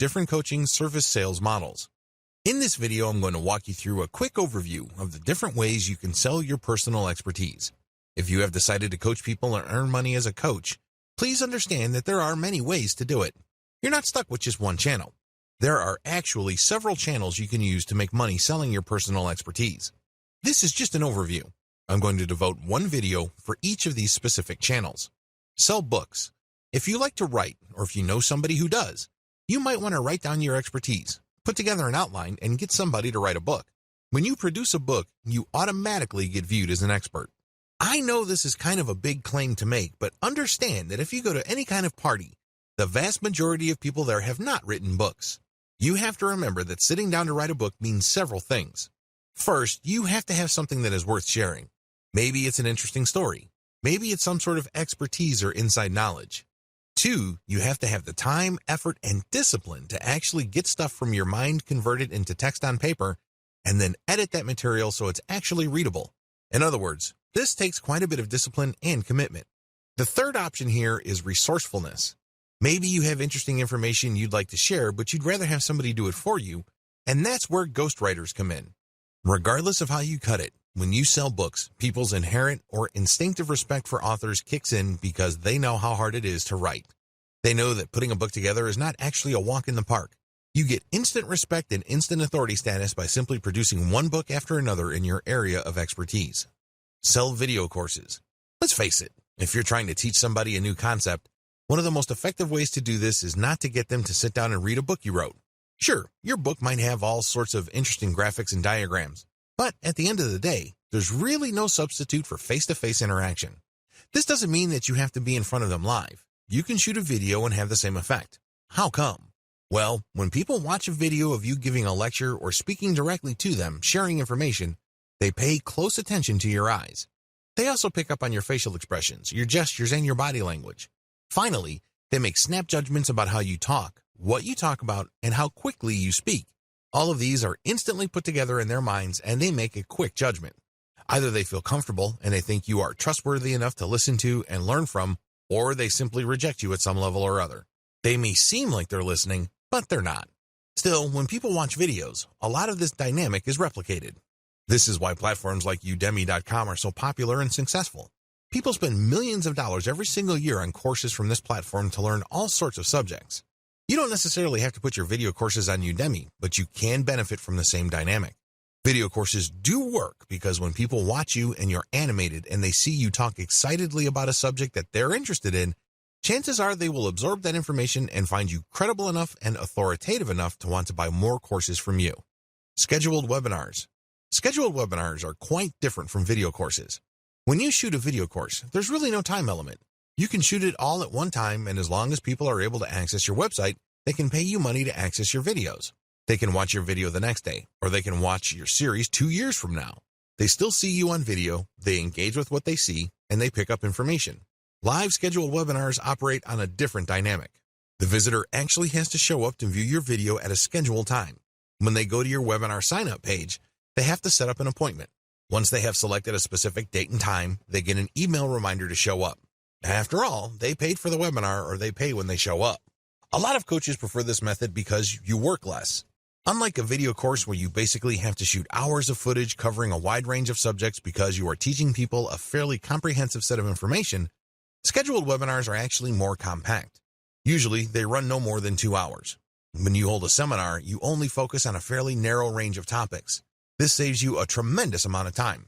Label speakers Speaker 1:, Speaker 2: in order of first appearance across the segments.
Speaker 1: different coaching service sales models. In this video, I'm going to walk you through a quick overview of the different ways you can sell your personal expertise. If you have decided to coach people and earn money as a coach, please understand that there are many ways to do it. You're not stuck with just one channel. There are actually several channels you can use to make money selling your personal expertise. This is just an overview. I'm going to devote one video for each of these specific channels. Sell books. If you like to write, or if you know somebody who does, you might want to write down your expertise, put together an outline, and get somebody to write a book. When you produce a book, you automatically get viewed as an expert. I know this is kind of a big claim to make, but understand that if you go to any kind of party, the vast majority of people there have not written books. You have to remember that sitting down to write a book means several things. First, you have to have something that is worth sharing. Maybe it's an interesting story. Maybe it's some sort of expertise or inside knowledge. 2, you have to have the time, effort, and discipline to actually get stuff from your mind converted into text on paper and then edit that material so it's actually readable. In other words, this takes quite a bit of discipline and commitment. The third option here is resourcefulness. Maybe you have interesting information you'd like to share, but you'd rather have somebody do it for you, and that's where ghostwriters come in. Regardless of how you cut it, when you sell books, people's inherent or instinctive respect for authors kicks in because they know how hard it is to write. They know that putting a book together is not actually a walk in the park. You get instant respect and instant authority status by simply producing one book after another in your area of expertise. Sell video courses. Let's face it, if you're trying to teach somebody a new concept, one of the most effective ways to do this is not to get them to sit down and read a book you wrote. Sure, your book might have all sorts of interesting graphics and diagrams, but at the end of the day, there's really no substitute for face-to-face interaction. This doesn't mean that you have to be in front of them live. You can shoot a video and have the same effect. How come? Well, when people watch a video of you giving a lecture or speaking directly to them, sharing information, they pay close attention to your eyes. They also pick up on your facial expressions, your gestures, and your body language. Finally, they make snap judgments about how you talk, what you talk about, and how quickly you speak. All of these are instantly put together in their minds, and they make a quick judgment. Either they feel comfortable and they think you are trustworthy enough to listen to and learn from, or they simply reject you at some level or other. They may seem like they're listening, but they're not. Still, when people watch videos, a lot of this dynamic is replicated. This is why platforms like Udemy.com are so popular and successful. People spend millions of dollars every single year on courses from this platform to learn all sorts of subjects. You don't necessarily have to put your video courses on Udemy, but you can benefit from the same dynamic. Video courses do work because when people watch you and you're animated and they see you talk excitedly about a subject that they're interested in, chances are they will absorb that information and find you credible enough and authoritative enough to want to buy more courses from you. Scheduled webinars. Scheduled webinars are quite different from video courses. When you shoot a video course, there's really no time element. You can shoot it all at one time, and as long as people are able to access your website, they can pay you money to access your videos. They can watch your video the next day, or they can watch your series 2 years from now. They still see you on video, they engage with what they see, and they pick up information. Live scheduled webinars operate on a different dynamic. The visitor actually has to show up to view your video at a scheduled time. When they go to your webinar sign-up page, they have to set up an appointment. Once they have selected a specific date and time, they get an email reminder to show up. After all, they paid for the webinar, or they pay when they show up. A lot of coaches prefer this method because you work less. Unlike a video course where you basically have to shoot hours of footage covering a wide range of subjects because you are teaching people a fairly comprehensive set of information, scheduled webinars are actually more compact. Usually, they run no more than 2 hours. When you hold a seminar, you only focus on a fairly narrow range of topics. This saves you a tremendous amount of time.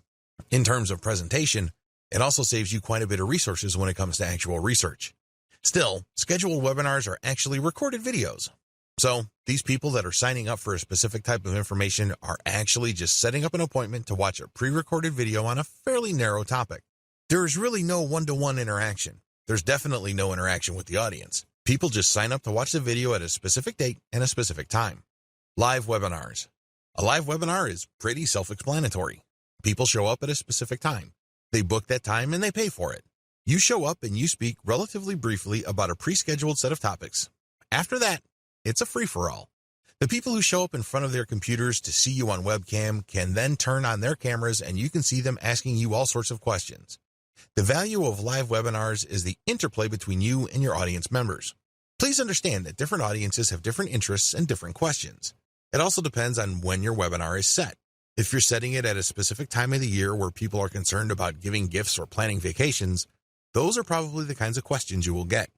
Speaker 1: In terms of presentation, it also saves you quite a bit of resources when it comes to actual research. Still, scheduled webinars are actually recorded videos. So, these people that are signing up for a specific type of information are actually just setting up an appointment to watch a pre-recorded video on a fairly narrow topic. There is really no one-to-one interaction. There's definitely no interaction with the audience. People just sign up to watch the video at a specific date and a specific time. Live webinars. A live webinar is pretty self-explanatory. People show up at a specific time. They book that time and they pay for it. You show up and you speak relatively briefly about a pre-scheduled set of topics. After that, it's a free-for-all. The people who show up in front of their computers to see you on webcam can then turn on their cameras and you can see them asking you all sorts of questions. The value of live webinars is the interplay between you and your audience members. Please understand that different audiences have different interests and different questions. It also depends on when your webinar is set. If you're setting it at a specific time of the year where people are concerned about giving gifts or planning vacations, those are probably the kinds of questions you will get.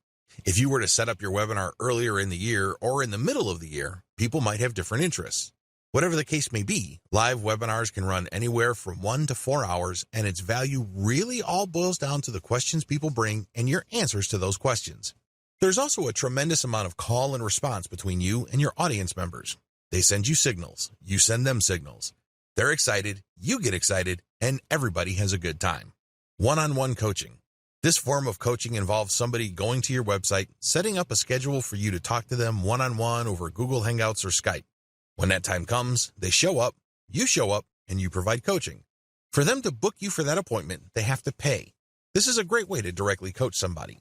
Speaker 1: If you were to set up your webinar earlier in the year or in the middle of the year, people might have different interests. Whatever the case may be, live webinars can run anywhere from 1 to 4 hours, and its value really all boils down to the questions people bring and your answers to those questions. There's also a tremendous amount of call and response between you and your audience members. They send you signals, you send them signals. They're excited, you get excited, and everybody has a good time. One-on-one coaching. This form of coaching involves somebody going to your website, setting up a schedule for you to talk to them one-on-one over Google Hangouts or Skype. When that time comes, they show up, and you provide coaching. For them to book you for that appointment, they have to pay. This is a great way to directly coach somebody.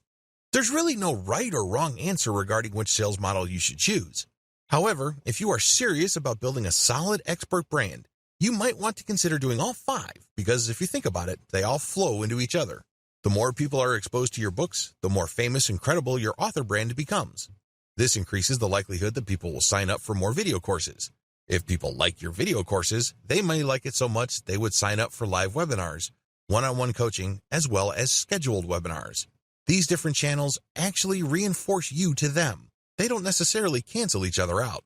Speaker 1: There's really no right or wrong answer regarding which sales model you should choose. However, if you are serious about building a solid expert brand, you might want to consider doing all 5 because if you think about it, they all flow into each other. The more people are exposed to your books, the more famous and credible your author brand becomes. This increases the likelihood that people will sign up for more video courses. If people like your video courses, they may like it so much they would sign up for live webinars, one-on-one coaching, as well as scheduled webinars. These different channels actually reinforce you to them. They don't necessarily cancel each other out.